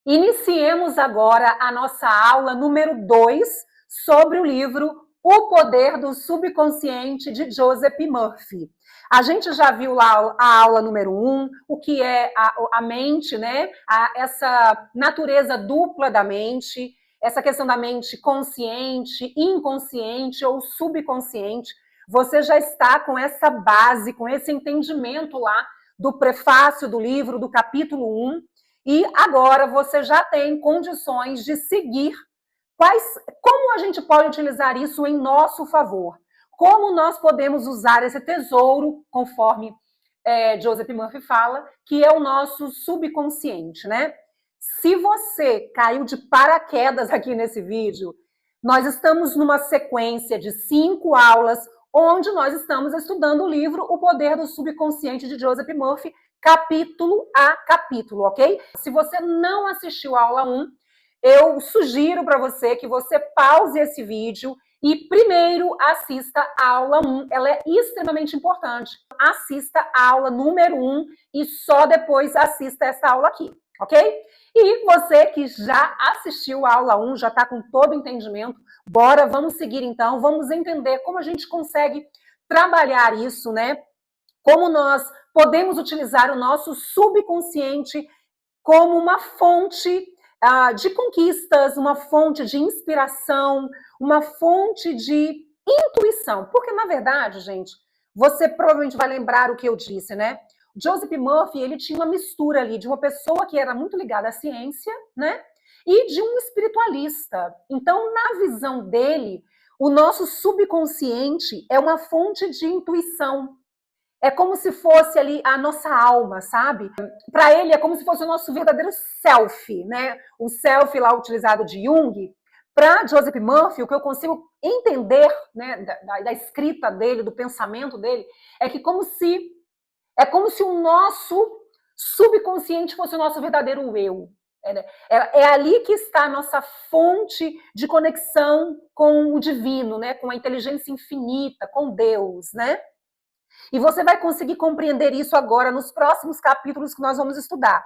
Iniciemos agora a nossa aula número 2 sobre o livro O Poder do Subconsciente, de Joseph Murphy. A gente já viu lá a aula número 1, o que é a mente, né? Essa natureza dupla da mente, essa questão da mente consciente, inconsciente ou subconsciente. Você já está com essa base, com esse entendimento lá do prefácio do livro, do capítulo 1, e agora você já tem condições de seguir como a gente pode utilizar isso em nosso favor. Como nós podemos usar esse tesouro, conforme Joseph Murphy fala, que é o nosso subconsciente, né? Se você caiu de paraquedas aqui nesse vídeo, nós estamos numa sequência de 5 aulas onde nós estamos estudando o livro O Poder do Subconsciente, de Joseph Murphy, capítulo a capítulo, ok? Se você não assistiu a aula 1, eu sugiro para você que você pause esse vídeo e primeiro assista a aula 1, ela é extremamente importante. Assista a aula número 1 e só depois assista essa aula aqui, ok? E você que já assistiu a aula 1, já está com todo o entendimento, bora, vamos seguir então, vamos entender como a gente consegue trabalhar isso, né? Como nós podemos utilizar o nosso subconsciente como uma fonte de conquistas, uma fonte de inspiração, uma fonte de intuição. Porque, na verdade, gente, você provavelmente vai lembrar o que eu disse, né? Joseph Murphy, ele tinha uma mistura ali de uma pessoa que era muito ligada à ciência, né? E de um espiritualista. Então, na visão dele, o nosso subconsciente é uma fonte de intuição. É como se fosse ali a nossa alma, sabe? Para ele é como se fosse o nosso verdadeiro self, né? O self lá utilizado de Jung. Para Joseph Murphy, o que eu consigo entender, né, da escrita dele, do pensamento dele, é que é como se o nosso subconsciente fosse o nosso verdadeiro eu. É ali que está a nossa fonte de conexão com o divino, né? Com a inteligência infinita, com Deus, né? E você vai conseguir compreender isso agora nos próximos capítulos que nós vamos estudar,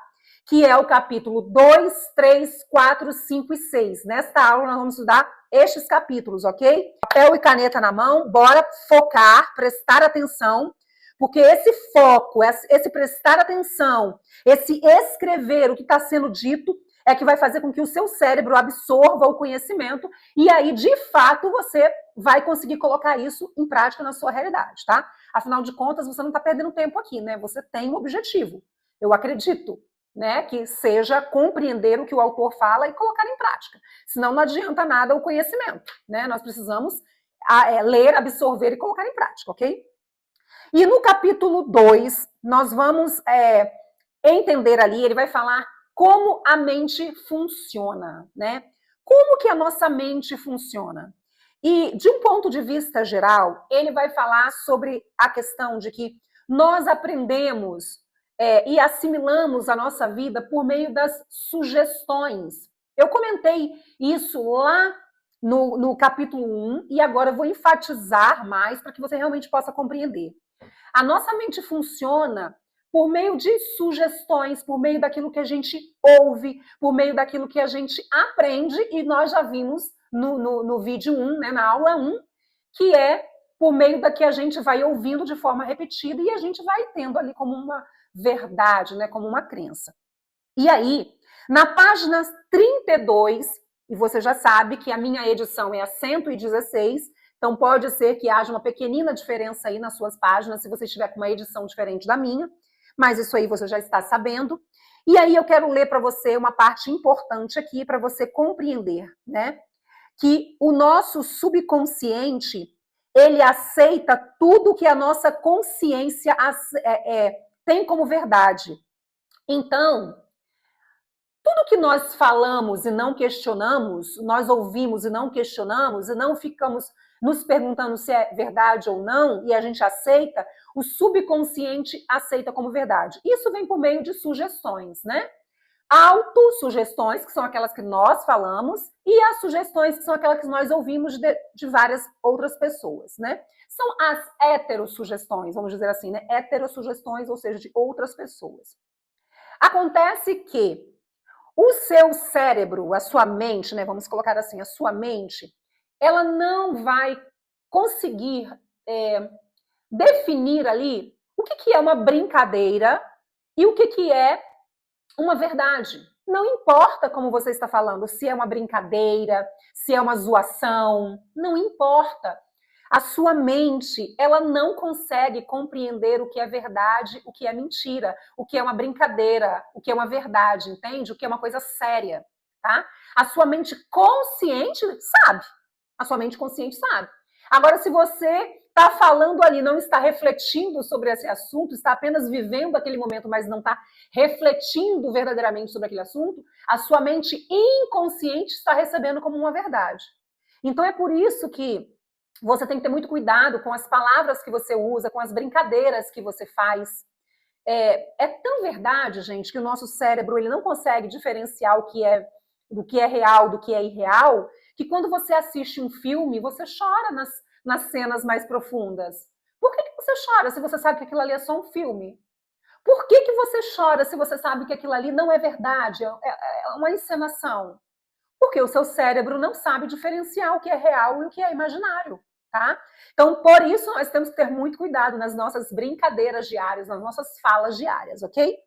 que é o capítulo 2, 3, 4, 5 e 6. Nesta aula nós vamos estudar estes capítulos, ok? Papel e caneta na mão, bora focar, prestar atenção, porque esse foco, esse prestar atenção, esse escrever o que está sendo dito, é que vai fazer com que o seu cérebro absorva o conhecimento e aí, de fato, você vai conseguir colocar isso em prática na sua realidade, tá? Afinal de contas, você não está perdendo tempo aqui, né? Você tem um objetivo. Eu acredito, né, que seja compreender o que o autor fala e colocar em prática. Senão não adianta nada o conhecimento, né? Nós precisamos ler, absorver e colocar em prática, ok? E no capítulo 2, nós vamos entender ali, ele vai falar como a mente funciona, né? Como que a nossa mente funciona? E de um ponto de vista geral, ele vai falar sobre a questão de que nós aprendemos e assimilamos a nossa vida por meio das sugestões. Eu comentei isso lá no capítulo 1 e agora eu vou enfatizar mais para que você realmente possa compreender. A nossa mente funciona por meio de sugestões, por meio daquilo que a gente ouve, por meio daquilo que a gente aprende, e nós já vimos no vídeo 1, né, na aula 1, que é por meio da que a gente vai ouvindo de forma repetida e a gente vai tendo ali como uma verdade, né, como uma crença. E aí, na página 32, e você já sabe que a minha edição é a 116, então pode ser que haja uma pequenina diferença aí nas suas páginas, se você estiver com uma edição diferente da minha, mas isso aí você já está sabendo. E aí eu quero ler para você uma parte importante aqui para você compreender, né? Que o nosso subconsciente, ele aceita tudo que a nossa consciência tem como verdade. Então, tudo que nós falamos e não questionamos, nós ouvimos e não questionamos, e não ficamos nos perguntando se é verdade ou não, e a gente aceita, o subconsciente aceita como verdade. Isso vem por meio de sugestões, né? Autossugestões, que são aquelas que nós falamos, e as sugestões, que são aquelas que nós ouvimos de várias outras pessoas, né? São as heterossugestões, vamos dizer assim, né? Heterossugestões, ou seja, de outras pessoas. Acontece que o seu cérebro, a sua mente, né, vamos colocar assim, a sua mente, ela não vai conseguir definir ali o que é uma brincadeira e o que é uma verdade. Não importa como você está falando, se é uma brincadeira, se é uma zoação, não importa. A sua mente, ela não consegue compreender o que é verdade, o que é mentira, o que é uma brincadeira, o que é uma verdade, entende? O que é uma coisa séria, tá? A sua mente consciente sabe. A sua mente consciente sabe. Agora, se você está falando ali, não está refletindo sobre esse assunto, está apenas vivendo aquele momento, mas não está refletindo verdadeiramente sobre aquele assunto, a sua mente inconsciente está recebendo como uma verdade. Então é por isso que você tem que ter muito cuidado com as palavras que você usa, com as brincadeiras que você faz. É tão verdade, gente, que o nosso cérebro ele não consegue diferenciar do que é real, do que é irreal, que quando você assiste um filme, você chora nas cenas mais profundas. Por que você chora se você sabe que aquilo ali é só um filme? Por que você chora se você sabe que aquilo ali não é verdade, é uma encenação? Porque o seu cérebro não sabe diferenciar o que é real e o que é imaginário, tá? Então, por isso, nós temos que ter muito cuidado nas nossas brincadeiras diárias, nas nossas falas diárias, ok?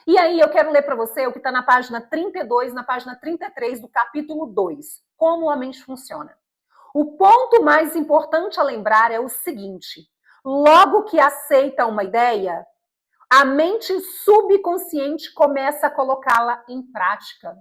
E aí, eu quero ler para você o que está na página 32, na página 33 do capítulo 2, como a mente funciona. O ponto mais importante a lembrar é o seguinte: logo que aceita uma ideia, a mente subconsciente começa a colocá-la em prática.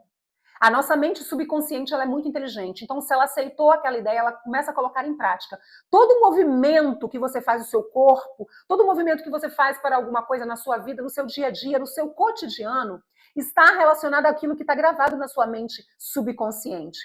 A nossa mente subconsciente ela é muito inteligente. Então, se ela aceitou aquela ideia, ela começa a colocar em prática. Todo movimento que você faz no seu corpo, todo movimento que você faz para alguma coisa na sua vida, no seu dia a dia, no seu cotidiano, está relacionado àquilo que está gravado na sua mente subconsciente.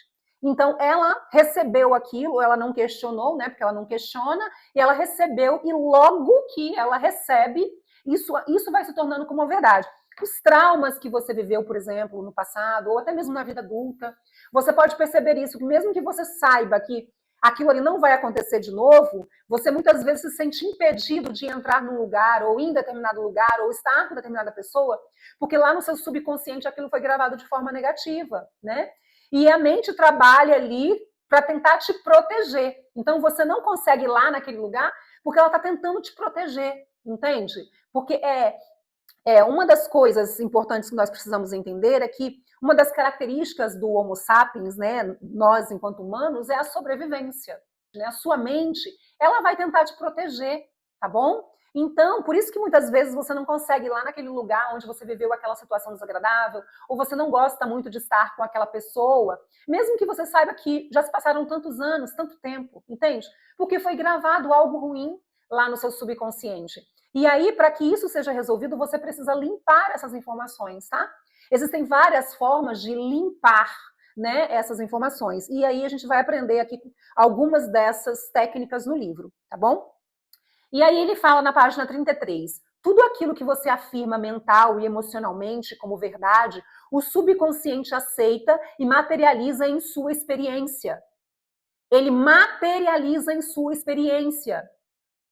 Então, ela recebeu aquilo, ela não questionou, né? Porque ela não questiona, e ela recebeu, e logo que ela recebe, isso vai se tornando como uma verdade. Os traumas que você viveu, por exemplo, no passado, ou até mesmo na vida adulta, você pode perceber isso, que mesmo que você saiba que aquilo ali não vai acontecer de novo, você muitas vezes se sente impedido de entrar num lugar, ou em determinado lugar, ou estar com determinada pessoa, porque lá no seu subconsciente aquilo foi gravado de forma negativa, né? E a mente trabalha ali para tentar te proteger. Então você não consegue ir lá naquele lugar porque ela está tentando te proteger, entende? Porque uma das coisas importantes que nós precisamos entender é que uma das características do Homo sapiens, né, nós enquanto humanos, é a sobrevivência. Né? A sua mente, ela vai tentar te proteger, tá bom? Então, por isso que muitas vezes você não consegue ir lá naquele lugar onde você viveu aquela situação desagradável, ou você não gosta muito de estar com aquela pessoa, mesmo que você saiba que já se passaram tantos anos, tanto tempo, entende? Porque foi gravado algo ruim lá no seu subconsciente. E aí, para que isso seja resolvido, você precisa limpar essas informações, tá? Existem várias formas de limpar, né, essas informações. E aí a gente vai aprender aqui algumas dessas técnicas no livro, tá bom? E aí ele fala na página 33, tudo aquilo que você afirma mental e emocionalmente como verdade, o subconsciente aceita e materializa em sua experiência. Ele materializa em sua experiência.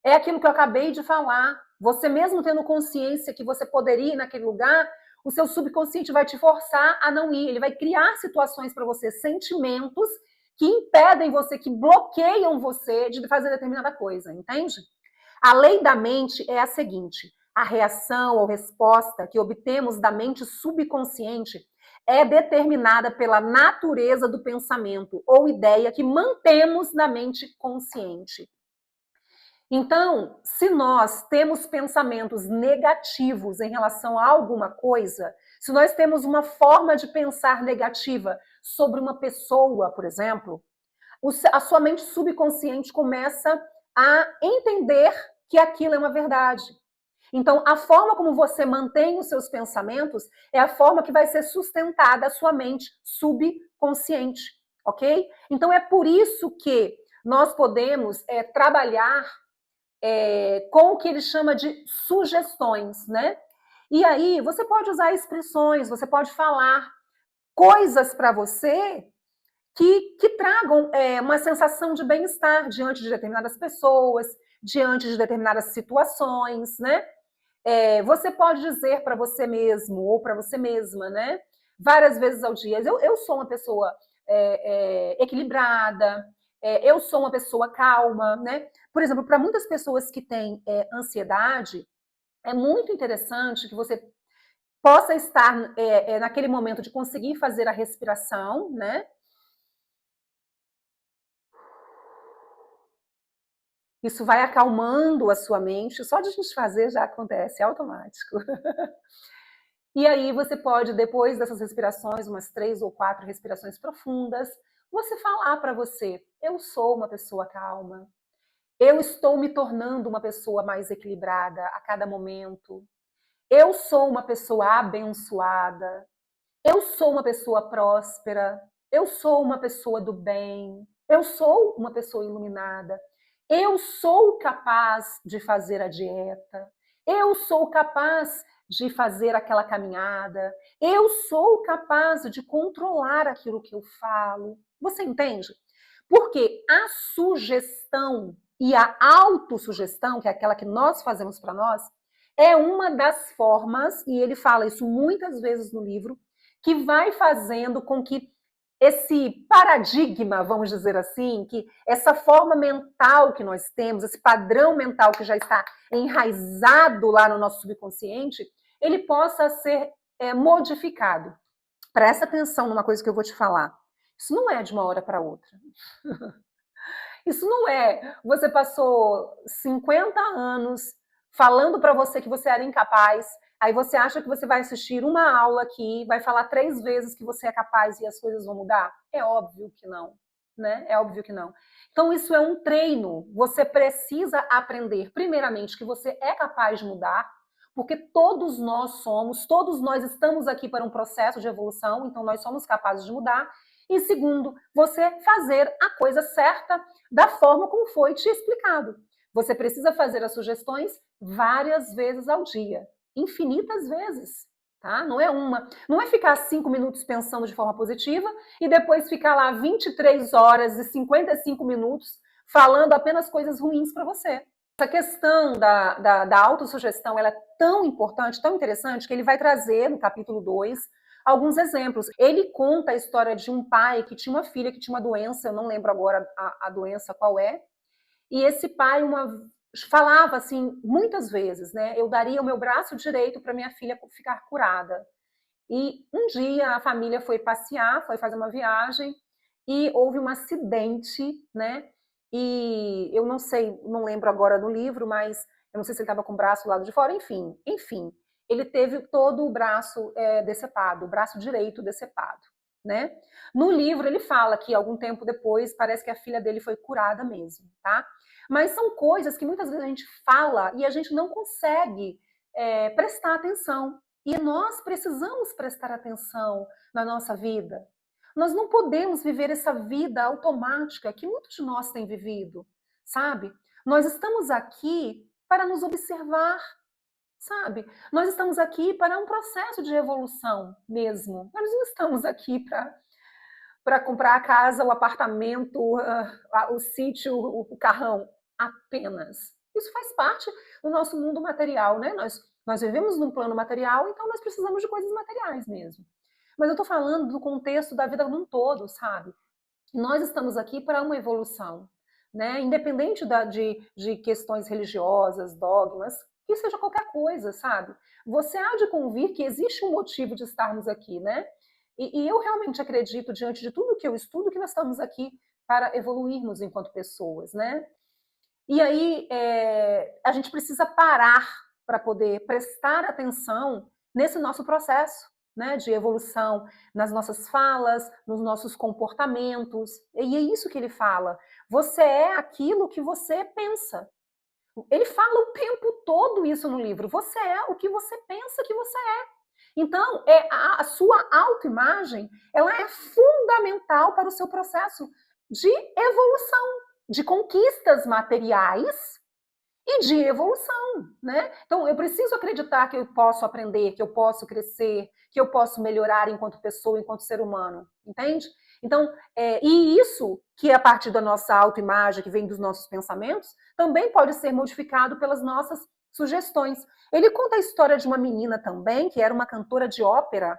É aquilo que eu acabei de falar. Você mesmo tendo consciência que você poderia ir naquele lugar, o seu subconsciente vai te forçar a não ir. Ele vai criar situações para você, sentimentos que impedem você, que bloqueiam você de fazer determinada coisa, entende? A lei da mente é a seguinte: a reação ou resposta que obtemos da mente subconsciente é determinada pela natureza do pensamento ou ideia que mantemos na mente consciente. Então, se nós temos pensamentos negativos em relação a alguma coisa, se nós temos uma forma de pensar negativa sobre uma pessoa, por exemplo, a sua mente subconsciente começa a entender que aquilo é uma verdade. Então, a forma como você mantém os seus pensamentos é a forma que vai ser sustentada a sua mente subconsciente, ok? Então, é por isso que nós podemos trabalhar com o que ele chama de sugestões, né? E aí você pode usar expressões, você pode falar coisas para você que tragam uma sensação de bem-estar diante de determinadas pessoas, diante de determinadas situações, né? Você pode dizer para você mesmo ou para você mesma, né? várias vezes ao dia. Eu sou uma pessoa equilibrada, eu sou uma pessoa calma, né? Por exemplo, para muitas pessoas que têm ansiedade, é muito interessante que você possa estar naquele momento de conseguir fazer a respiração, né? Isso vai acalmando a sua mente, só de a gente fazer já acontece, é automático. E aí você pode, depois dessas respirações, umas 3 ou 4 respirações profundas, você falar para você: eu sou uma pessoa calma, eu estou me tornando uma pessoa mais equilibrada a cada momento, eu sou uma pessoa abençoada, eu sou uma pessoa próspera, eu sou uma pessoa do bem, eu sou uma pessoa iluminada, eu sou capaz de fazer a dieta, eu sou capaz de fazer aquela caminhada, eu sou capaz de controlar aquilo que eu falo. Você entende? Porque a sugestão e a autossugestão, que é aquela que nós fazemos para nós, é uma das formas, e ele fala isso muitas vezes no livro, que vai fazendo com que esse paradigma, vamos dizer assim, que essa forma mental que nós temos, esse padrão mental que já está enraizado lá no nosso subconsciente, ele possa ser modificado. Presta atenção numa coisa que eu vou te falar. Isso não é de uma hora para outra. Isso não é. Você passou 50 anos falando para você que você era incapaz, aí você acha que você vai assistir uma aula aqui, vai falar 3 vezes que você é capaz e as coisas vão mudar? É óbvio que não, né? É óbvio que não. Então isso é um treino. Você precisa aprender, primeiramente, que você é capaz de mudar, porque todos nós estamos aqui para um processo de evolução, então nós somos capazes de mudar. E segundo, você fazer a coisa certa da forma como foi te explicado. Você precisa fazer as sugestões várias vezes ao dia, infinitas vezes, tá? Não é uma, não é ficar 5 minutos pensando de forma positiva e depois ficar lá 23 horas e 55 minutos falando apenas coisas ruins para você. Essa questão da autossugestão, ela é tão importante, tão interessante, que ele vai trazer no capítulo 2 alguns exemplos. Ele conta a história de um pai que tinha uma filha que tinha uma doença, eu não lembro agora a doença qual é, e esse pai falava assim muitas vezes, né? Eu daria o meu braço direito para minha filha ficar curada. E um dia a família foi passear, foi fazer uma viagem e houve um acidente, né? E eu não sei, não lembro agora do livro, mas eu não sei se ele estava com o braço do lado de fora, enfim, ele teve todo o braço decepado, o braço direito decepado, né? No livro ele fala que algum tempo depois parece que a filha dele foi curada mesmo, tá? Mas são coisas que muitas vezes a gente fala e a gente não consegue prestar atenção. E nós precisamos prestar atenção na nossa vida. Nós não podemos viver essa vida automática que muitos de nós têm vivido, sabe? Nós estamos aqui para nos observar, sabe? Nós estamos aqui para um processo de evolução mesmo. Nós não estamos aqui para comprar a casa, o apartamento, o sítio, o carrão, apenas. Isso faz parte do nosso mundo material, né? Nós vivemos num plano material, então nós precisamos de coisas materiais mesmo. Mas eu estou falando do contexto da vida num todo, sabe? Nós estamos aqui para uma evolução, né? Independente de questões religiosas, dogmas, que seja qualquer coisa, sabe? Você há de convir que existe um motivo de estarmos aqui, né? E eu realmente acredito, diante de tudo que eu estudo, que nós estamos aqui para evoluirmos enquanto pessoas, né? E aí a gente precisa parar para poder prestar atenção nesse nosso processo, né, de evolução, nas nossas falas, nos nossos comportamentos. E é isso que ele fala. Você é aquilo que você pensa. Ele fala o tempo todo isso no livro. Você é o que você pensa que você é. Então, a sua autoimagem, ela é fundamental para o seu processo de evolução, de conquistas materiais e de evolução, né? Então, eu preciso acreditar que eu posso aprender, que eu posso crescer, que eu posso melhorar enquanto pessoa, enquanto ser humano, entende? Então, e isso, que é a partir da nossa autoimagem, que vem dos nossos pensamentos, também pode ser modificado pelas nossas sugestões. Ele conta a história de uma menina também, que era uma cantora de ópera,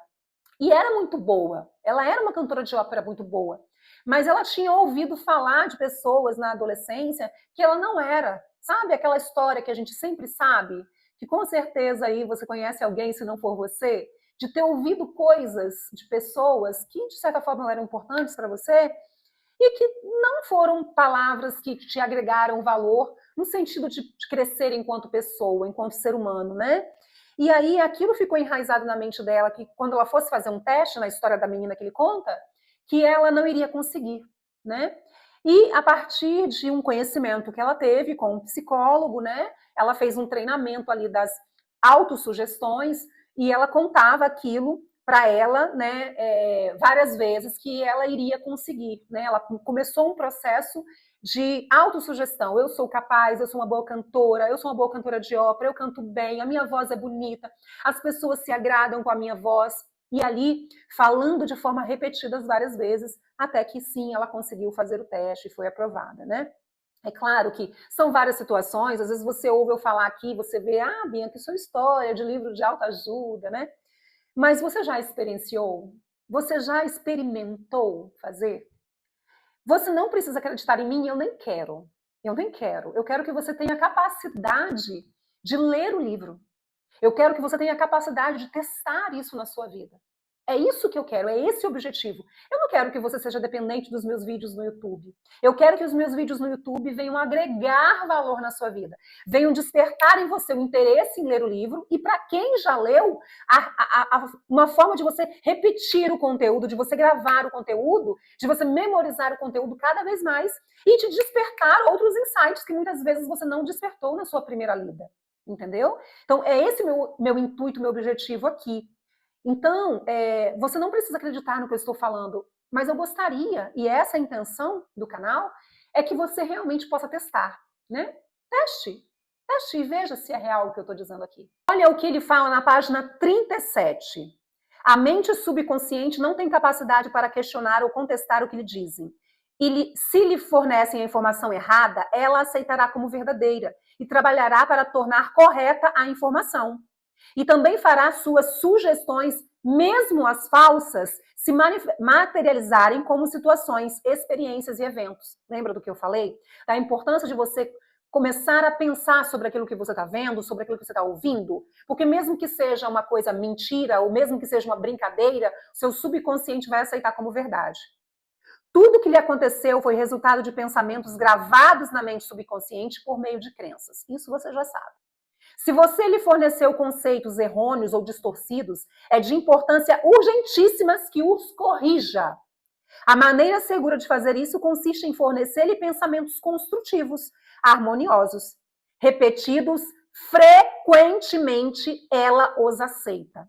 E era muito boa. Ela era uma cantora de ópera muito boa. Mas ela tinha ouvido falar de pessoas na adolescência que ela não era. Sabe aquela história que a gente sempre sabe? Que com certeza aí você conhece alguém, se não for você, de ter ouvido coisas de pessoas que, de certa forma, eram importantes para você e que não foram palavras que te agregaram valor no sentido de crescer enquanto pessoa, enquanto ser humano, né? E aí aquilo ficou enraizado na mente dela, que quando ela fosse fazer um teste na história da menina que ele conta, que ela não iria conseguir, né? E a partir de um conhecimento que ela teve com um psicólogo, né? Ela fez um treinamento ali das autossugestões e ela contava aquilo para ela, né, várias vezes que ela iria conseguir, né? Ela começou um processo de autossugestão. Eu sou capaz, eu sou uma boa cantora, eu sou uma boa cantora de ópera, eu canto bem, a minha voz é bonita, as pessoas se agradam com a minha voz. E ali, falando de forma repetida várias vezes, até que sim, ela conseguiu fazer o teste e foi aprovada, né? É claro que são várias situações, às vezes você ouve eu falar aqui, você vê, Bianca, isso é história de livro de autoajuda, né? Mas você já experienciou? Você já experimentou fazer? Você não precisa acreditar em mim, eu nem quero. Eu nem quero. Eu quero que você tenha capacidade de ler o livro. Eu quero que você tenha capacidade de testar isso na sua vida. É isso que eu quero, é esse o objetivo. Eu não quero que você seja dependente dos meus vídeos no YouTube. Eu quero que os meus vídeos no YouTube venham agregar valor na sua vida, venham despertar em você o interesse em ler o livro e, para quem já leu, uma forma de você repetir o conteúdo, de você gravar o conteúdo, de você memorizar o conteúdo cada vez mais e de despertar outros insights que muitas vezes você não despertou na sua primeira lida. Entendeu? Então, é esse meu intuito, meu objetivo aqui. Então, você não precisa acreditar no que eu estou falando, mas eu gostaria, e essa é a intenção do canal, é que você realmente possa testar, né? Teste e veja se é real o que eu estou dizendo aqui. Olha o que ele fala na página 37. A mente subconsciente não tem capacidade para questionar ou contestar o que lhe dizem. Se lhe fornecem a informação errada, ela aceitará como verdadeira e trabalhará para tornar correta a informação. E também fará suas sugestões, mesmo as falsas, se materializarem como situações, experiências e eventos. Lembra do que eu falei? Da importância de você começar a pensar sobre aquilo que você está vendo, sobre aquilo que você está ouvindo, porque mesmo que seja uma coisa mentira, ou mesmo que seja uma brincadeira, seu subconsciente vai aceitar como verdade. Tudo que lhe aconteceu foi resultado de pensamentos gravados na mente subconsciente por meio de crenças. Isso você já sabe. Se você lhe forneceu conceitos errôneos ou distorcidos, é de importância urgentíssima que os corrija. A maneira segura de fazer isso consiste em fornecer-lhe pensamentos construtivos, harmoniosos. Repetidos frequentemente, ela os aceita.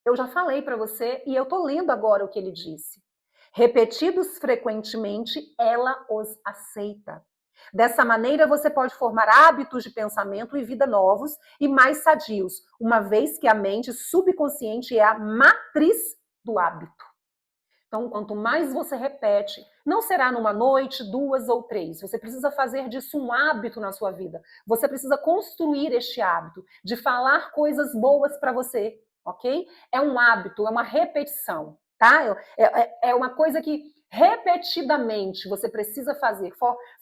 Eu já falei para você e eu estou lendo agora o que ele disse. Repetidos frequentemente, ela os aceita. Dessa maneira, você pode formar hábitos de pensamento e vida novos e mais sadios, uma vez que a mente subconsciente é a matriz do hábito. Então, quanto mais você repete, não será numa noite, 2 ou 3. Você precisa fazer disso um hábito na sua vida. Você precisa construir este hábito de falar coisas boas para você, ok? É um hábito, é uma repetição, tá? É uma coisa que repetidamente você precisa fazer,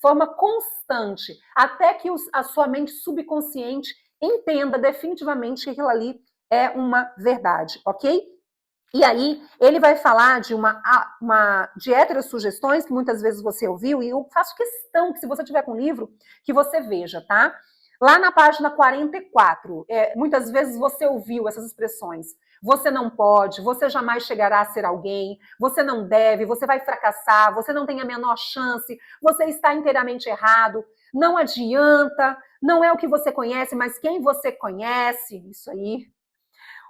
forma constante, até que a sua mente subconsciente entenda definitivamente que aquilo ali é uma verdade, ok? E aí, ele vai falar de heterossugestões, que muitas vezes você ouviu, e eu faço questão que, se você tiver com o livro, que você veja, tá? Lá na página 44, muitas vezes você ouviu essas expressões. Você não pode, você jamais chegará a ser alguém, você não deve, você vai fracassar, você não tem a menor chance, você está inteiramente errado, não adianta, não é o que você conhece, mas quem você conhece, isso aí.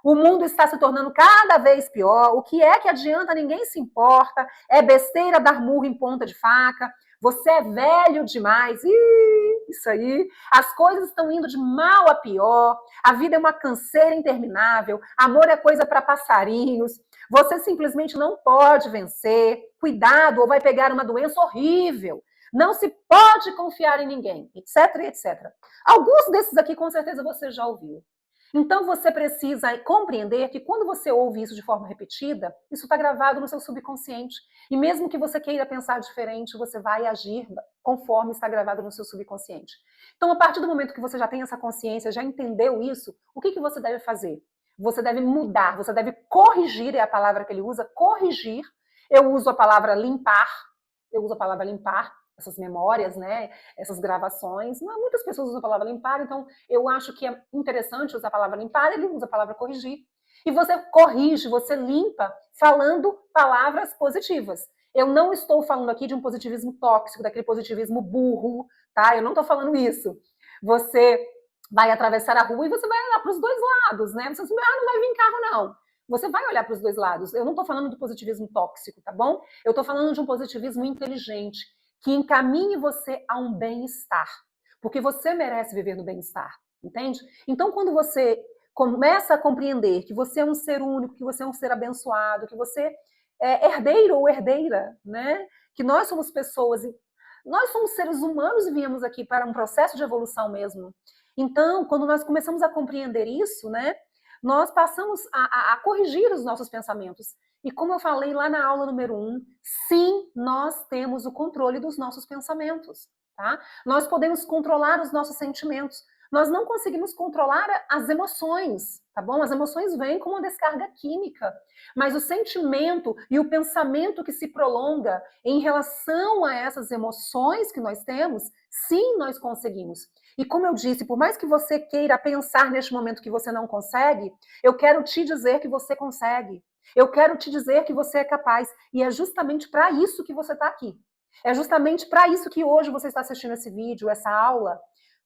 O mundo está se tornando cada vez pior. O que é que adianta? Ninguém se importa. É besteira dar murro em ponta de faca. Você é velho demais. Isso aí. As coisas estão indo de mal a pior. A vida é uma canseira interminável. Amor é coisa para passarinhos. Você simplesmente não pode vencer. Cuidado, ou vai pegar uma doença horrível. Não se pode confiar em ninguém, etc, etc. Alguns desses aqui, com certeza, você já ouviu. Então você precisa compreender que quando você ouve isso de forma repetida, isso está gravado no seu subconsciente. E mesmo que você queira pensar diferente, você vai agir conforme está gravado no seu subconsciente. Então, a partir do momento que você já tem essa consciência, já entendeu isso, o que você deve fazer? Você deve mudar, você deve corrigir, é a palavra que ele usa, corrigir. Eu uso a palavra limpar, essas memórias, né, essas gravações. Muitas pessoas usam a palavra limpar, então eu acho que é interessante usar a palavra limpar, ele usa a palavra corrigir. E você corrige, você limpa, falando palavras positivas. Eu não estou falando aqui de um positivismo tóxico, daquele positivismo burro, tá? Eu não estou falando isso. Você vai atravessar a rua e você vai olhar para os dois lados, né? Você não vai vir carro, não. Você vai olhar para os dois lados. Eu não estou falando do positivismo tóxico, tá bom? Eu estou falando de um positivismo inteligente, que encaminhe você a um bem-estar. Porque você merece viver no bem-estar, entende? Então, quando você começa a compreender que você é um ser único, que você é um ser abençoado, que você é herdeiro ou herdeira, né? Que nós somos pessoas, nós somos seres humanos e viemos aqui para um processo de evolução mesmo. Então, quando nós começamos a compreender isso, né? Nós passamos a corrigir os nossos pensamentos. E como eu falei lá na aula número 1, sim, nós temos o controle dos nossos pensamentos, tá? Nós podemos controlar os nossos sentimentos. Nós não conseguimos controlar as emoções, tá bom? As emoções vêm com uma descarga química, mas o sentimento e o pensamento que se prolonga em relação a essas emoções que nós temos, sim, nós conseguimos. E como eu disse, por mais que você queira pensar neste momento que você não consegue, eu quero te dizer que você consegue. Eu quero te dizer que você é capaz. E é justamente para isso que você está aqui. É justamente para isso que hoje você está assistindo esse vídeo, essa aula,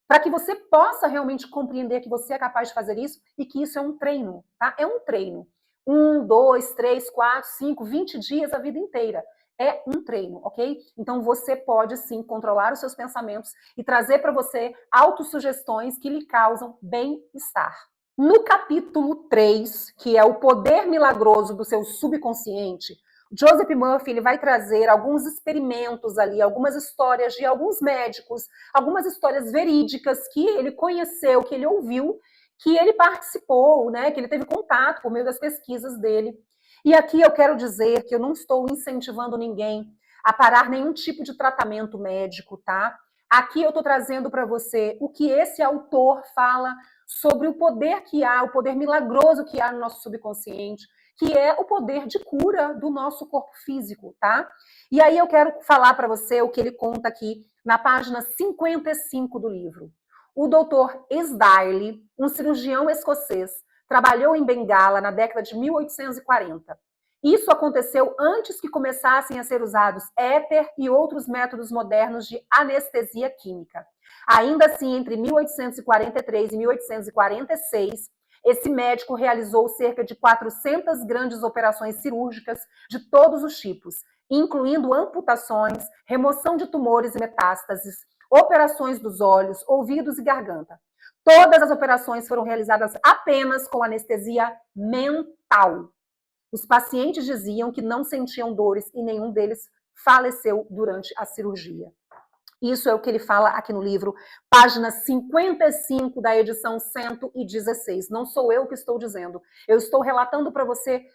para que você possa realmente compreender que você é capaz de fazer isso e que isso é um treino, tá? É um treino. 1, 2, 3, 4, 5, 20 dias a vida inteira. É um treino, ok? Então você pode sim controlar os seus pensamentos e trazer para você autossugestões que lhe causam bem-estar. No capítulo 3, que é o poder milagroso do seu subconsciente, Joseph Murphy ele vai trazer alguns experimentos ali, algumas histórias de alguns médicos, algumas histórias verídicas que ele conheceu, que ele ouviu, que ele participou, né, que ele teve contato por meio das pesquisas dele. E aqui eu quero dizer que eu não estou incentivando ninguém a parar nenhum tipo de tratamento médico, tá? Aqui eu estou trazendo para você o que esse autor fala sobre o poder que há, o poder milagroso que há no nosso subconsciente, que é o poder de cura do nosso corpo físico, tá? E aí eu quero falar para você o que ele conta aqui na página 55 do livro. O Dr. Esdaile, um cirurgião escocês, trabalhou em Bengala na década de 1840. Isso aconteceu antes que começassem a ser usados éter e outros métodos modernos de anestesia química. Ainda assim, entre 1843 e 1846, esse médico realizou cerca de 400 grandes operações cirúrgicas de todos os tipos, incluindo amputações, remoção de tumores e metástases, operações dos olhos, ouvidos e garganta. Todas as operações foram realizadas apenas com anestesia mental. Os pacientes diziam que não sentiam dores e nenhum deles faleceu durante a cirurgia. Isso é o que ele fala aqui no livro, página 55 da edição 116. Não sou eu que estou dizendo. Eu estou relatando para você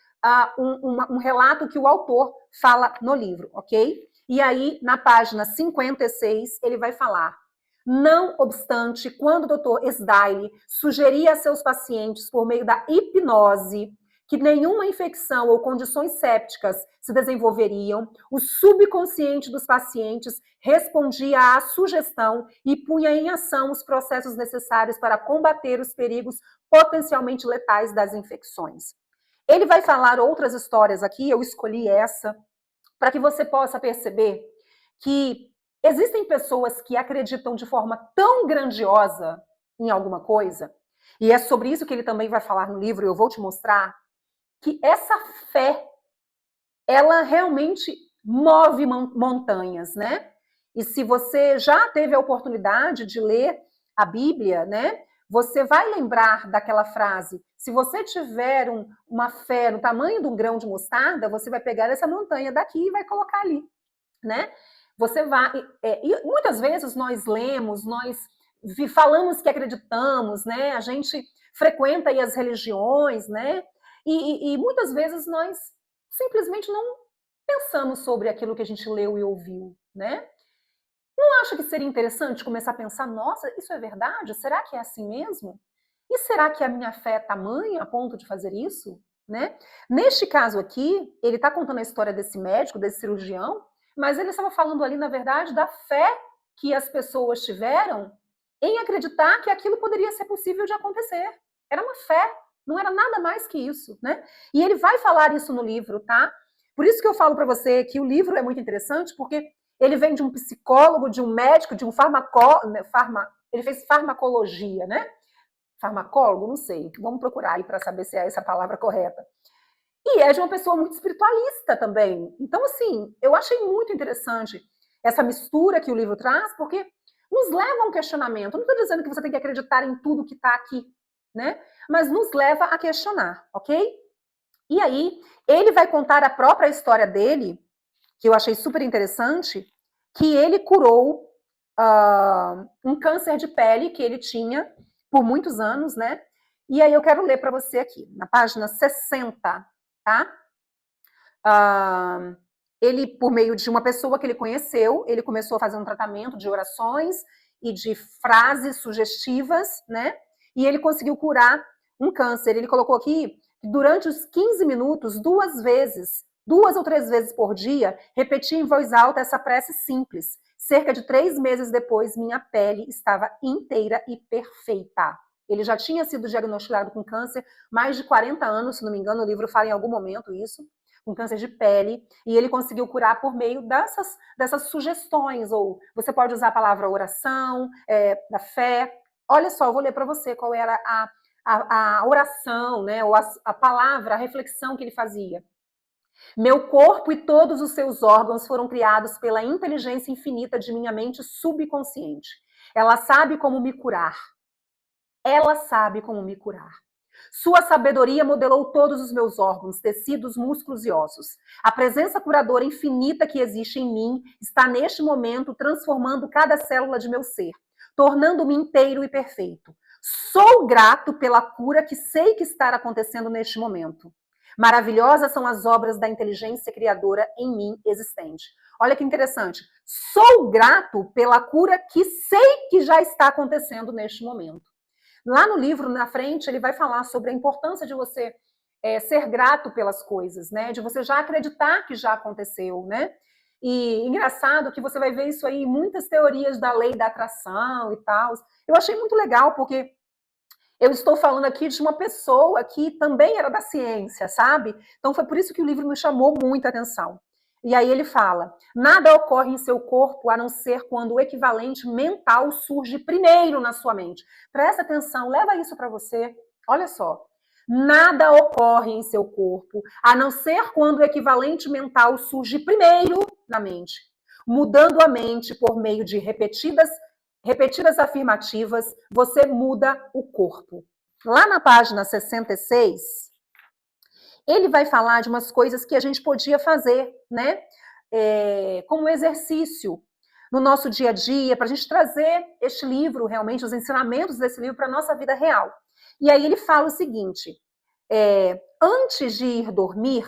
um relato que o autor fala no livro, ok? E aí, na página 56, ele vai falar: não obstante, quando o Dr. Esdaile sugeria a seus pacientes, por meio da hipnose, que nenhuma infecção ou condições sépticas se desenvolveriam, o subconsciente dos pacientes respondia à sugestão e punha em ação os processos necessários para combater os perigos potencialmente letais das infecções. Ele vai falar outras histórias aqui, eu escolhi essa, para que você possa perceber que existem pessoas que acreditam de forma tão grandiosa em alguma coisa, e é sobre isso que ele também vai falar no livro, eu vou te mostrar, que essa fé, ela realmente move montanhas, né? E se você já teve a oportunidade de ler a Bíblia, né? Você vai lembrar daquela frase: se você tiver uma fé no tamanho de um grão de mostarda, você vai pegar essa montanha daqui e vai colocar ali, né? Você vai... e muitas vezes nós lemos, nós falamos que acreditamos, né? A gente frequenta aí as religiões, né? E muitas vezes nós simplesmente não pensamos sobre aquilo que a gente leu e ouviu, né? Não acha que seria interessante começar a pensar, nossa, isso é verdade? Será que é assim mesmo? E será que a minha fé é tamanha a ponto de fazer isso? Né? Neste caso aqui, ele está contando a história desse médico, desse cirurgião, mas ele estava falando ali, na verdade, da fé que as pessoas tiveram em acreditar que aquilo poderia ser possível de acontecer. Era uma fé, não era nada mais que isso, né? E ele vai falar isso no livro, tá? Por isso que eu falo para você que o livro é muito interessante, porque ele vem de um psicólogo, de um médico, de um ele fez farmacologia, né? Farmacólogo, não sei, vamos procurar aí para saber se é essa a palavra correta. E é de uma pessoa muito espiritualista também. Então, assim, eu achei muito interessante essa mistura que o livro traz, porque nos leva a um questionamento. Eu não estou dizendo que você tem que acreditar em tudo que está aqui, né? Mas nos leva a questionar, ok? E aí, ele vai contar a própria história dele, que eu achei super interessante, que ele curou um câncer de pele que ele tinha por muitos anos, né? E aí eu quero ler para você aqui, na página 60, tá? Ele, por meio de uma pessoa que ele conheceu, ele começou a fazer um tratamento de orações e de frases sugestivas, né? E ele conseguiu curar um câncer. Ele colocou aqui que durante os 15 minutos, 2 ou 3 vezes por dia, repetia em voz alta essa prece simples. Cerca de 3 meses depois, minha pele estava inteira e perfeita. Ele já tinha sido diagnosticado com câncer, mais de 40 anos, se não me engano, o livro fala em algum momento isso, com câncer de pele, e ele conseguiu curar por meio dessas sugestões, ou você pode usar a palavra oração, da fé. Olha só, eu vou ler para você qual era a oração, né, ou a palavra, a reflexão que ele fazia. Meu corpo e todos os seus órgãos foram criados pela inteligência infinita de minha mente subconsciente. Ela sabe como me curar. Ela sabe como me curar. Sua sabedoria modelou todos os meus órgãos, tecidos, músculos e ossos. A presença curadora infinita que existe em mim está neste momento transformando cada célula de meu ser, tornando-me inteiro e perfeito. Sou grato pela cura que sei que está acontecendo neste momento. Maravilhosas são as obras da inteligência criadora em mim existente. Olha que interessante. Sou grato pela cura que sei que já está acontecendo neste momento. Lá no livro, na frente, ele vai falar sobre a importância de você ser grato pelas coisas, né? De você já acreditar que já aconteceu, né? E engraçado que você vai ver isso aí em muitas teorias da lei da atração e tal. Eu achei muito legal, porque eu estou falando aqui de uma pessoa que também era da ciência, sabe? Então foi por isso que o livro me chamou muita atenção. E aí ele fala: nada ocorre em seu corpo a não ser quando o equivalente mental surge primeiro na sua mente. Presta atenção, leva isso para você. Olha só. Nada ocorre em seu corpo a não ser quando o equivalente mental surge primeiro na mente, mudando a mente por meio de repetidas afirmativas, você muda o corpo. Lá na página 66, ele vai falar de umas coisas que a gente podia fazer, né? Como exercício no nosso dia a dia, para a gente trazer este livro, realmente, os ensinamentos desse livro para a nossa vida real. E aí ele fala o seguinte: antes de ir dormir,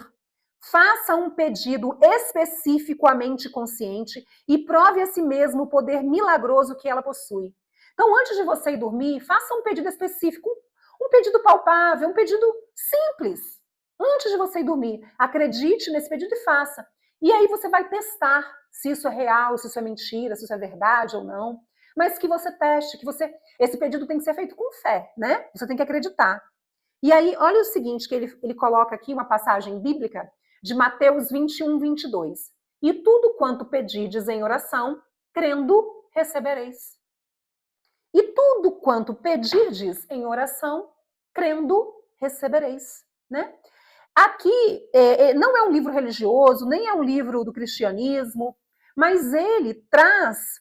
faça um pedido específico à mente consciente e prove a si mesmo o poder milagroso que ela possui. Então, antes de você ir dormir, faça um pedido específico, um pedido palpável, um pedido simples. Antes de você ir dormir, acredite nesse pedido e faça. E aí você vai testar se isso é real, se isso é mentira, se isso é verdade ou não. Mas que você teste, esse pedido tem que ser feito com fé, né? Você tem que acreditar. E aí, olha o seguinte, que ele coloca aqui uma passagem bíblica de Mateus 21, 22. E tudo quanto pedirdes em oração, crendo, recebereis. E tudo quanto pedirdes em oração, crendo, recebereis. Né? Aqui não é um livro religioso, nem é um livro do cristianismo, mas ele traz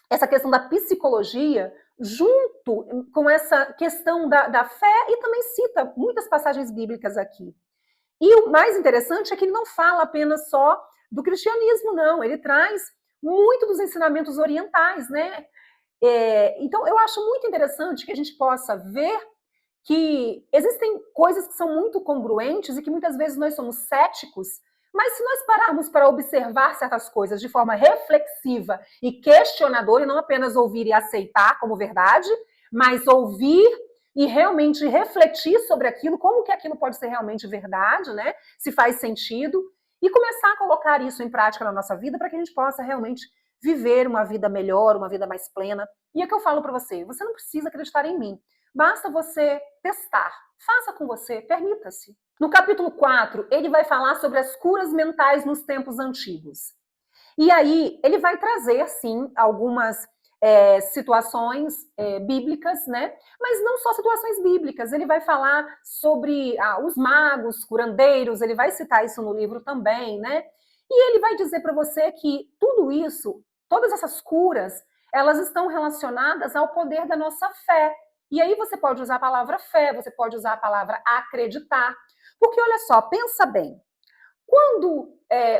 essa questão da psicologia junto com essa questão da fé e também cita muitas passagens bíblicas aqui. E o mais interessante é que ele não fala apenas só do cristianismo, não. Ele traz muito dos ensinamentos orientais, né? Então, eu acho muito interessante que a gente possa ver que existem coisas que são muito congruentes e que muitas vezes nós somos céticos, mas se nós pararmos para observar certas coisas de forma reflexiva e questionadora, e não apenas ouvir e aceitar como verdade, mas ouvir e realmente refletir sobre aquilo, como que aquilo pode ser realmente verdade, né? Se faz sentido, e começar a colocar isso em prática na nossa vida para que a gente possa realmente viver uma vida melhor, uma vida mais plena. E é que eu falo para você, você não precisa acreditar em mim, basta você testar, faça com você, permita-se. No capítulo 4, ele vai falar sobre as curas mentais nos tempos antigos. E aí, ele vai trazer, sim, algumas situações bíblicas, né? Mas não só situações bíblicas, ele vai falar sobre os magos, curandeiros, ele vai citar isso no livro também, né? E ele vai dizer para você que tudo isso, todas essas curas, elas estão relacionadas ao poder da nossa fé. E aí você pode usar a palavra fé, você pode usar a palavra acreditar. Porque olha só, pensa bem.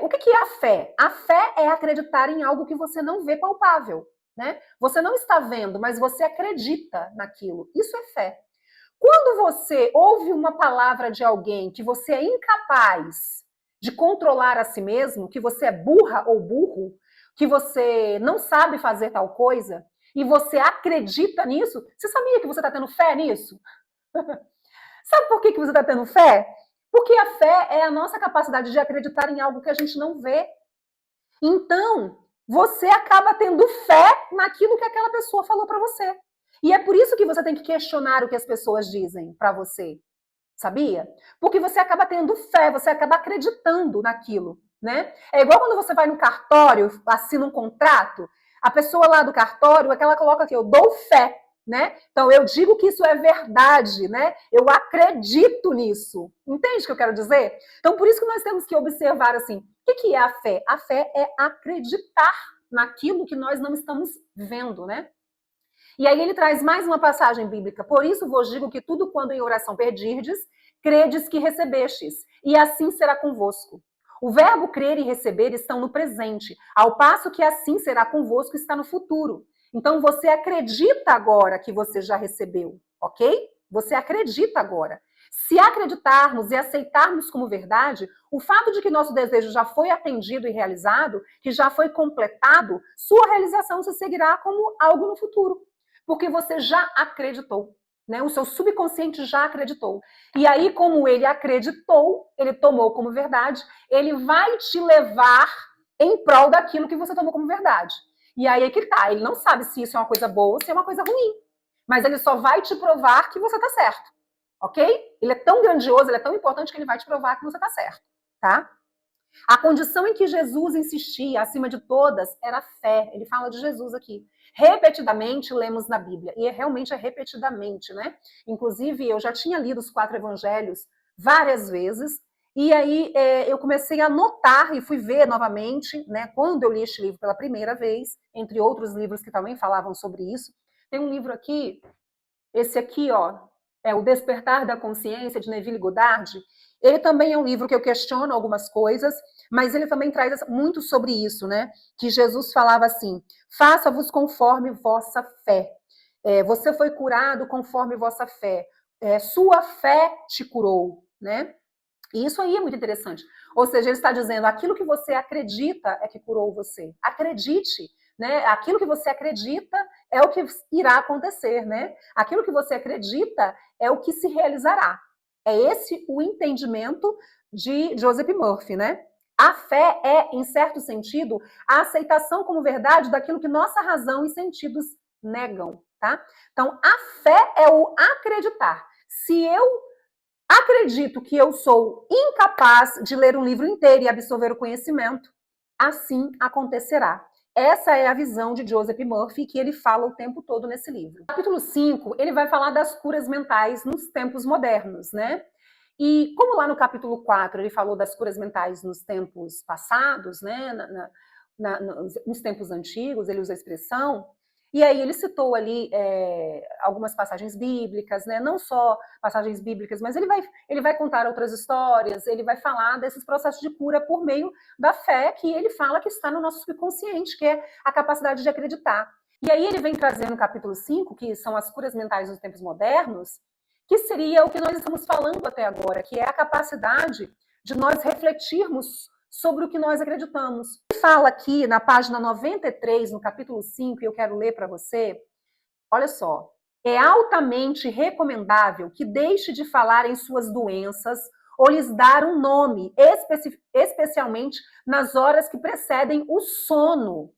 O que é a fé? A fé é acreditar em algo que você não vê palpável, né? Você não está vendo, mas você acredita naquilo. Isso é fé. Quando você ouve uma palavra de alguém que você é incapaz de controlar a si mesmo, que você é burra ou burro, que você não sabe fazer tal coisa, e você acredita nisso, você sabia que você está tendo fé nisso? Sabe por que você está tendo fé? Porque a fé é a nossa capacidade de acreditar em algo que a gente não vê. Então, você acaba tendo fé naquilo que aquela pessoa falou para você. E é por isso que você tem que questionar o que as pessoas dizem para você. Sabia? Porque você acaba tendo fé, você acaba acreditando naquilo, né? É igual quando você vai no cartório, assina um contrato, a pessoa lá do cartório, é que ela coloca aqui, eu dou fé, né? Então eu digo que isso é verdade, né? Eu acredito nisso. Entende o que eu quero dizer? Então por isso que nós temos que observar assim, o que é a fé? A fé é acreditar naquilo que nós não estamos vendo, né? E aí ele traz mais uma passagem bíblica. Por isso vos digo que tudo quando em oração pedirdes, credes que recebestes, e assim será convosco. O verbo crer e receber estão no presente, ao passo que assim será convosco está no futuro. Então você acredita agora que você já recebeu, ok? Você acredita agora. Se acreditarmos e aceitarmos como verdade, o fato de que nosso desejo já foi atendido e realizado, que já foi completado, sua realização se seguirá como algo no futuro. Porque você já acreditou, né? O seu subconsciente já acreditou. E aí, como ele acreditou, ele tomou como verdade, ele vai te levar em prol daquilo que você tomou como verdade. E aí é que tá, ele não sabe se isso é uma coisa boa ou se é uma coisa ruim. Mas ele só vai te provar que você tá certo, ok? Ele é tão grandioso, ele é tão importante que ele vai te provar que você tá certo, tá? A condição em que Jesus insistia, acima de todas, era a fé. Ele fala de Jesus aqui. Repetidamente lemos na Bíblia, e realmente é repetidamente, né? Inclusive, eu já tinha lido os 4 evangelhos várias vezes, e aí eu comecei a notar e fui ver novamente, né? Quando eu li este livro pela primeira vez, entre outros livros que também falavam sobre isso. Tem um livro aqui, esse aqui, ó, é O Despertar da Consciência, de Neville Goddard. Ele também é um livro que eu questiono algumas coisas, mas ele também traz muito sobre isso, né? Que Jesus falava assim, faça-vos conforme vossa fé. Você foi curado conforme vossa fé. Sua fé te curou, né? E isso aí é muito interessante. Ou seja, ele está dizendo, aquilo que você acredita é que curou você. Acredite, né? Aquilo que você acredita é o que irá acontecer, né? Aquilo que você acredita é o que se realizará. É esse o entendimento de Joseph Murphy, né? A fé é, em certo sentido, a aceitação como verdade daquilo que nossa razão e sentidos negam, tá? Então, a fé é o acreditar. Se eu acredito que eu sou incapaz de ler um livro inteiro e absorver o conhecimento, assim acontecerá. Essa é a visão de Joseph Murphy que ele fala o tempo todo nesse livro. No capítulo 5, ele vai falar das curas mentais nos tempos modernos, né? E como lá no capítulo 4 ele falou das curas mentais nos tempos passados, né? Nos tempos antigos, ele usa a expressão, e aí ele citou ali algumas passagens bíblicas, né? Não só passagens bíblicas, mas ele vai contar outras histórias, ele vai falar desses processos de cura por meio da fé que ele fala que está no nosso subconsciente, que é a capacidade de acreditar. E aí ele vem trazer no capítulo 5, que são as curas mentais nos tempos modernos, que seria o que nós estamos falando até agora, que é a capacidade de nós refletirmos sobre o que nós acreditamos. Ele fala aqui na página 93, no capítulo 5, e eu quero ler para você, olha só, é altamente recomendável que deixe de falar em suas doenças ou lhes dar um nome, especialmente nas horas que precedem o sono.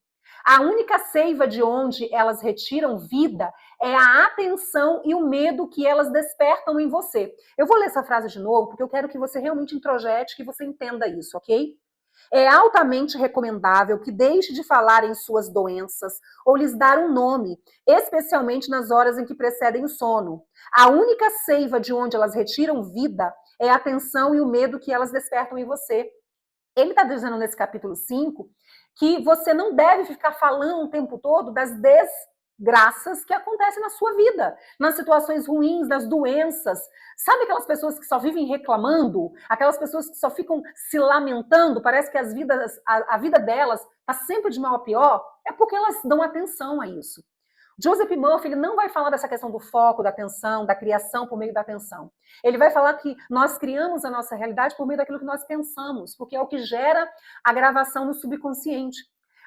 A única seiva de onde elas retiram vida é a atenção e o medo que elas despertam em você. Eu vou ler essa frase de novo, porque eu quero que você realmente introjete, que você entenda isso, ok? É altamente recomendável que deixe de falar em suas doenças ou lhes dar um nome, especialmente nas horas em que precedem o sono. A única seiva de onde elas retiram vida é a atenção e o medo que elas despertam em você. Ele está dizendo nesse capítulo 5 que você não deve ficar falando o tempo todo das desgraças que acontecem na sua vida, nas situações ruins, das doenças. Sabe aquelas pessoas que só vivem reclamando? Aquelas pessoas que só ficam se lamentando? Parece que a vida delas está sempre de mal a pior? É porque elas dão atenção a isso. Joseph Murphy ele não vai falar dessa questão do foco, da atenção, da criação por meio da atenção. Ele vai falar que nós criamos a nossa realidade por meio daquilo que nós pensamos, porque é o que gera a gravação no subconsciente.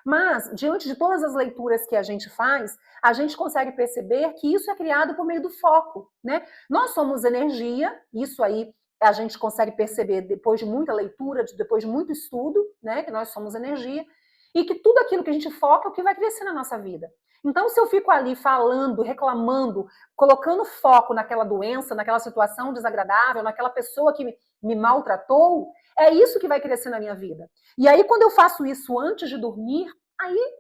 Mas, diante de todas as leituras que a gente faz, a gente consegue perceber que isso é criado por meio do foco, né? Nós somos energia, isso aí a gente consegue perceber depois de muita leitura, depois de muito estudo, né? Que nós somos energia, e que tudo aquilo que a gente foca é o que vai crescer na nossa vida. Então, se eu fico ali falando, reclamando, colocando foco naquela doença, naquela situação desagradável, naquela pessoa que me maltratou, é isso que vai crescer na minha vida. E aí, quando eu faço isso antes de dormir, aí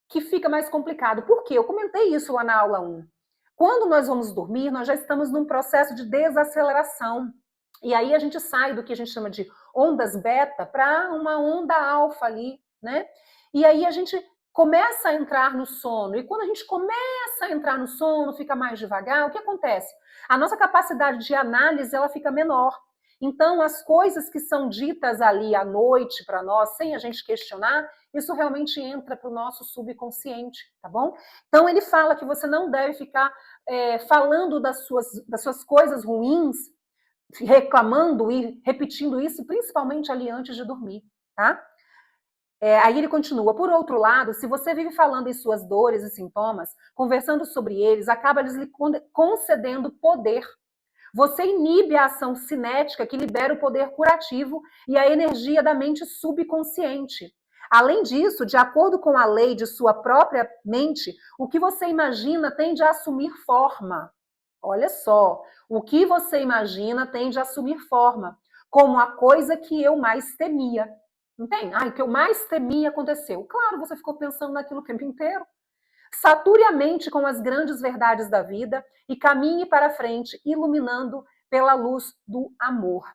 que fica mais complicado. Por quê? Eu comentei isso lá na aula 1. Quando nós vamos dormir, nós já estamos num processo de desaceleração. E aí a gente sai do que a gente chama de ondas beta para uma onda alfa ali, né? E aí a gente começa a entrar no sono. E quando a gente começa a entrar no sono, fica mais devagar, o que acontece? A nossa capacidade de análise ela fica menor. Então, as coisas que são ditas ali à noite para nós, sem a gente questionar, isso realmente entra para o nosso subconsciente, tá bom? Então, ele fala que você não deve ficar falando das suas coisas ruins, reclamando e repetindo isso, principalmente ali antes de dormir, tá? Aí ele continua, por outro lado, se você vive falando em suas dores e sintomas, conversando sobre eles, acaba lhes concedendo poder. Você inibe a ação cinética que libera o poder curativo e a energia da mente subconsciente. Além disso, de acordo com a lei de sua própria mente, o que você imagina tende a assumir forma. Olha só, o que você imagina tende a assumir forma, como a coisa que eu mais temia. Entende? O que eu mais temia aconteceu. Claro, você ficou pensando naquilo o tempo inteiro. Sature a mente com as grandes verdades da vida e caminhe para frente, iluminando pela luz do amor.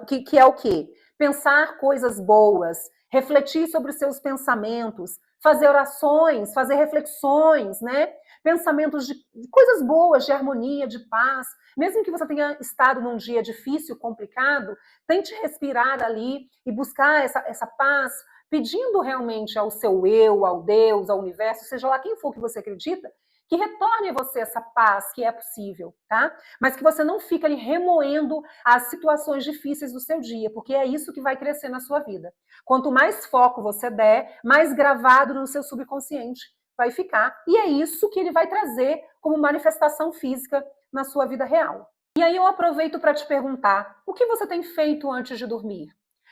Que é o quê? Pensar coisas boas, refletir sobre os seus pensamentos, fazer orações, fazer reflexões, né? Pensamentos de coisas boas, de harmonia, de paz. Mesmo que você tenha estado num dia difícil, complicado, tente respirar ali e buscar essa paz, pedindo realmente ao seu eu, ao Deus, ao universo, seja lá quem for que você acredita, que retorne a você essa paz que é possível, tá? Mas que você não fique ali remoendo as situações difíceis do seu dia, porque é isso que vai crescer na sua vida. Quanto mais foco você der, mais gravado no seu subconsciente vai ficar, e é isso que ele vai trazer como manifestação física na sua vida real. E aí eu aproveito para te perguntar, o que você tem feito antes de dormir?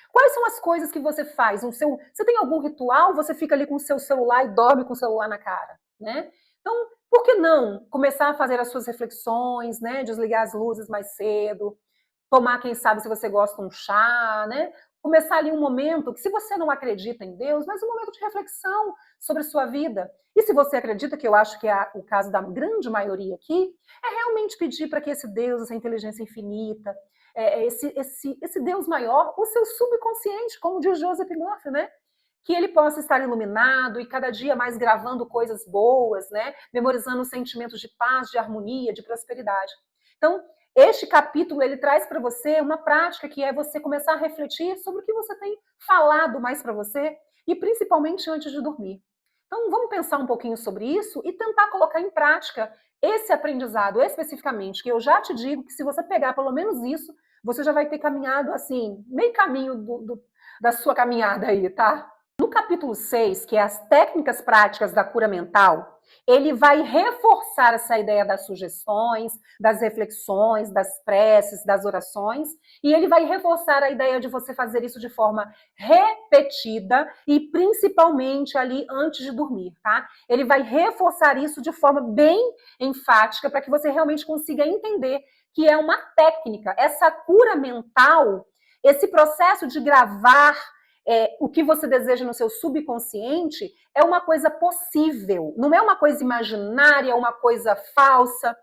Quais são as coisas que você faz? Você tem algum ritual? Você fica ali com o seu celular e dorme com o celular na cara, né? Então, por que não começar a fazer as suas reflexões, né? Desligar as luzes mais cedo, tomar, quem sabe, se você gosta, um chá, né? Começar ali um momento que, se você não acredita em Deus, mas um momento de reflexão sobre a sua vida. E se você acredita, que eu acho que é o caso da grande maioria aqui, é realmente pedir para que esse Deus, essa inteligência infinita, esse Deus maior, o seu subconsciente, como diz Joseph Murphy, né? Que ele possa estar iluminado e cada dia mais gravando coisas boas, né? Memorizando sentimentos de paz, de harmonia, de prosperidade. Então, este capítulo, ele traz para você uma prática que é você começar a refletir sobre o que você tem falado mais para você e principalmente antes de dormir. Então, vamos pensar um pouquinho sobre isso e tentar colocar em prática esse aprendizado especificamente, que eu já te digo que se você pegar pelo menos isso, você já vai ter caminhado, assim, meio caminho da sua caminhada aí, tá? No capítulo 6, que é as técnicas práticas da cura mental, ele vai reforçar essa ideia das sugestões, das reflexões, das preces, das orações, e ele vai reforçar a ideia de você fazer isso de forma repetida e principalmente ali antes de dormir, tá? Ele vai reforçar isso de forma bem enfática para que você realmente consiga entender que é uma técnica. Essa cura mental, esse processo de gravar o que você deseja no seu subconsciente é uma coisa possível, não é uma coisa imaginária, uma coisa falsa.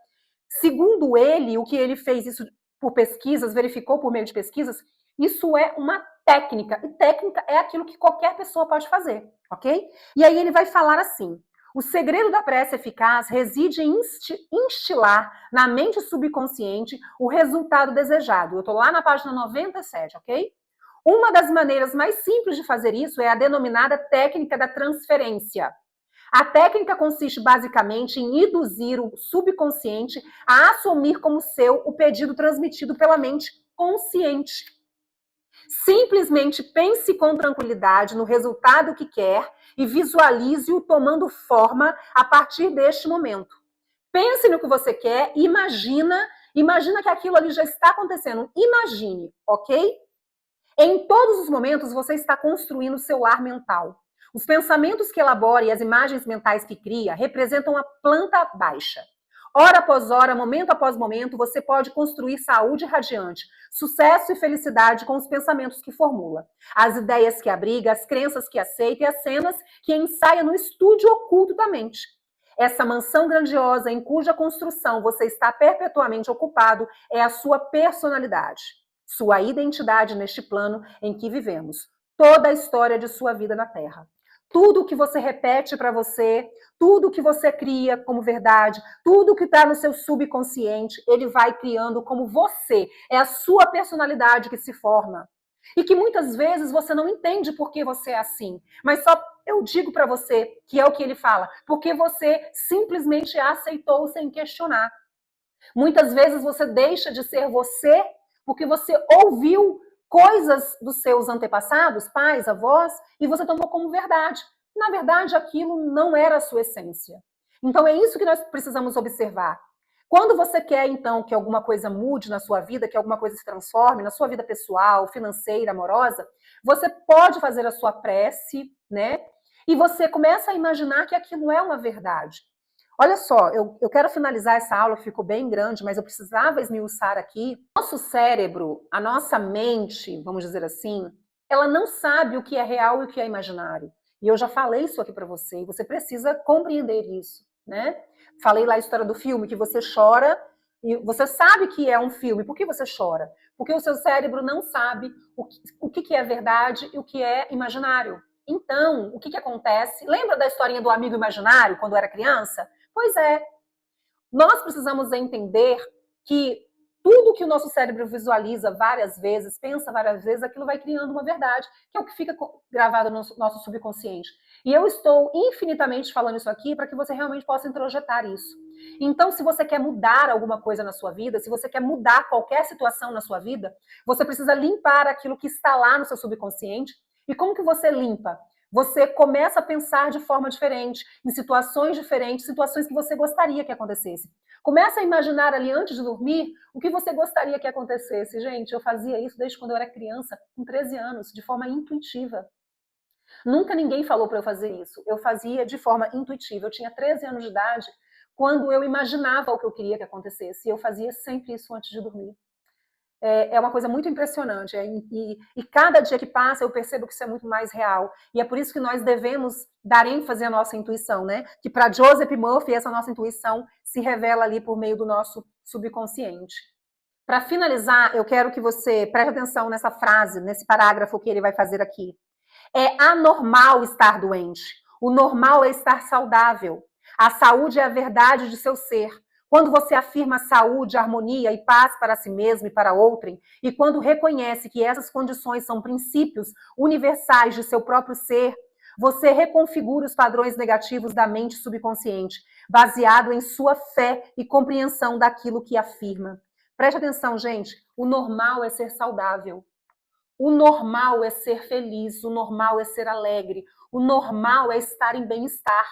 Segundo ele, o que ele fez isso por pesquisas, verificou por meio de pesquisas, isso é uma técnica, e técnica é aquilo que qualquer pessoa pode fazer, ok? E aí ele vai falar assim: o segredo da prece eficaz reside em instilar na mente subconsciente o resultado desejado. Eu estou lá na página 97, ok? Uma das maneiras mais simples de fazer isso é a denominada técnica da transferência. A técnica consiste basicamente em induzir o subconsciente a assumir como seu o pedido transmitido pela mente consciente. Simplesmente pense com tranquilidade no resultado que quer e visualize-o tomando forma a partir deste momento. Pense no que você quer e imagina que aquilo ali já está acontecendo. Imagine, ok? Em todos os momentos, você está construindo o seu lar mental. Os pensamentos que elabora e as imagens mentais que cria representam a planta baixa. Hora após hora, momento após momento, você pode construir saúde radiante, sucesso e felicidade com os pensamentos que formula, as ideias que abriga, as crenças que aceita e as cenas que ensaia no estúdio oculto da mente. Essa mansão grandiosa em cuja construção você está perpetuamente ocupado é a sua personalidade, sua identidade neste plano em que vivemos, toda a história de sua vida na Terra. Tudo o que você repete para você, tudo o que você cria como verdade, tudo que está no seu subconsciente, ele vai criando como você. É a sua personalidade que se forma. E que muitas vezes você não entende por que você é assim. Mas só eu digo para você, que é o que ele fala, porque você simplesmente aceitou sem questionar. Muitas vezes você deixa de ser você porque você ouviu coisas dos seus antepassados, pais, avós, e você tomou como verdade. Na verdade, aquilo não era a sua essência. Então, é isso que nós precisamos observar. Quando você quer, então, que alguma coisa mude na sua vida, que alguma coisa se transforme na sua vida pessoal, financeira, amorosa, você pode fazer a sua prece, né? E você começa a imaginar que aquilo é uma verdade. Olha só, eu quero finalizar essa aula, ficou bem grande, mas eu precisava esmiuçar aqui. Nosso cérebro, a nossa mente, vamos dizer assim, ela não sabe o que é real e o que é imaginário. E eu já falei isso aqui para você, e você precisa compreender isso, né? Falei lá a história do filme, que você chora, e você sabe que é um filme. Por que você chora? Porque o seu cérebro não sabe o que é verdade e o que é imaginário. Então, o que acontece? Lembra da historinha do amigo imaginário, quando era criança? Pois é, nós precisamos entender que tudo que o nosso cérebro visualiza várias vezes, pensa várias vezes, aquilo vai criando uma verdade, que é o que fica gravado no nosso subconsciente. E eu estou infinitamente falando isso aqui para que você realmente possa introjetar isso. Então, se você quer mudar alguma coisa na sua vida, se você quer mudar qualquer situação na sua vida, você precisa limpar aquilo que está lá no seu subconsciente. E como que você limpa? Você começa a pensar de forma diferente, em situações diferentes, situações que você gostaria que acontecesse. Começa a imaginar ali antes de dormir o que você gostaria que acontecesse. Gente, eu fazia isso desde quando eu era criança, com 13 anos, de forma intuitiva. Nunca ninguém falou para eu fazer isso. Eu fazia de forma intuitiva. Eu tinha 13 anos de idade quando eu imaginava o que eu queria que acontecesse. E eu fazia sempre isso antes de dormir. É uma coisa muito impressionante. E cada dia que passa eu percebo que isso é muito mais real. E é por isso que nós devemos dar ênfase à nossa intuição, né? Que para Joseph Murphy, essa nossa intuição se revela ali por meio do nosso subconsciente. Para finalizar, eu quero que você preste atenção nessa frase, nesse parágrafo que ele vai fazer aqui. É anormal estar doente. O normal é estar saudável. A saúde é a verdade de seu ser. Quando você afirma saúde, harmonia e paz para si mesmo e para outrem, e quando reconhece que essas condições são princípios universais de seu próprio ser, Você reconfigura os padrões negativos da mente subconsciente, baseado em sua fé e compreensão daquilo que afirma. Preste atenção, gente, o normal é ser saudável. O normal é ser feliz, o normal é ser alegre, o normal é estar em bem-estar.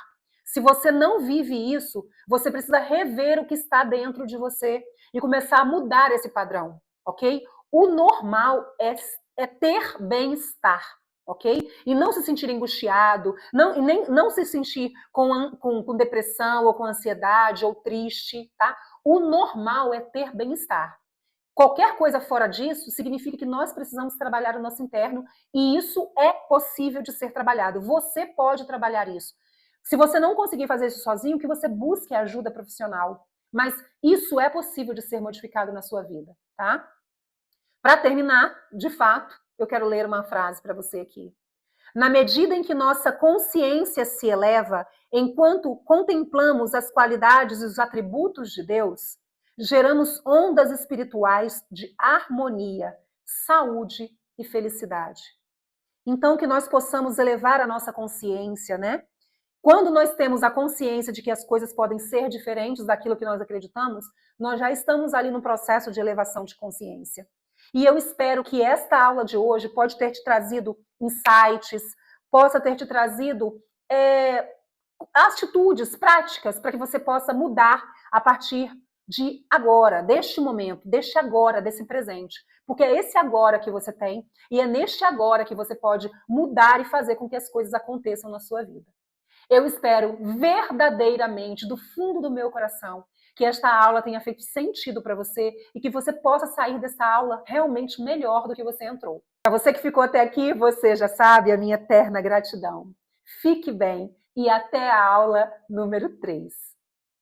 Se você não vive isso, você precisa rever o que está dentro de você e começar a mudar esse padrão, ok? O normal é ter bem-estar, ok? E não se sentir angustiado, não se sentir com depressão ou com ansiedade ou triste, tá? O normal é ter bem-estar. Qualquer coisa fora disso significa que nós precisamos trabalhar o nosso interno e isso é possível de ser trabalhado. Você pode trabalhar isso. Se você não conseguir fazer isso sozinho, que você busque ajuda profissional. Mas isso é possível de ser modificado na sua vida, tá? Para terminar, de fato, eu quero ler uma frase para você aqui. Na medida em que nossa consciência se eleva, enquanto contemplamos as qualidades e os atributos de Deus, geramos ondas espirituais de harmonia, saúde e felicidade. Então, que nós possamos elevar a nossa consciência, né? Quando nós temos a consciência de que as coisas podem ser diferentes daquilo que nós acreditamos, nós já estamos ali no processo de elevação de consciência. E eu espero que esta aula de hoje pode ter te trazido insights, possa ter te trazido atitudes práticas para que você possa mudar a partir de agora, deste momento, deste agora, desse presente. Porque é esse agora que você tem e é neste agora que você pode mudar e fazer com que as coisas aconteçam na sua vida. Eu espero verdadeiramente, do fundo do meu coração, que esta aula tenha feito sentido para você e que você possa sair dessa aula realmente melhor do que você entrou. Para você que ficou até aqui, você já sabe a minha eterna gratidão. Fique bem e até a aula número 3.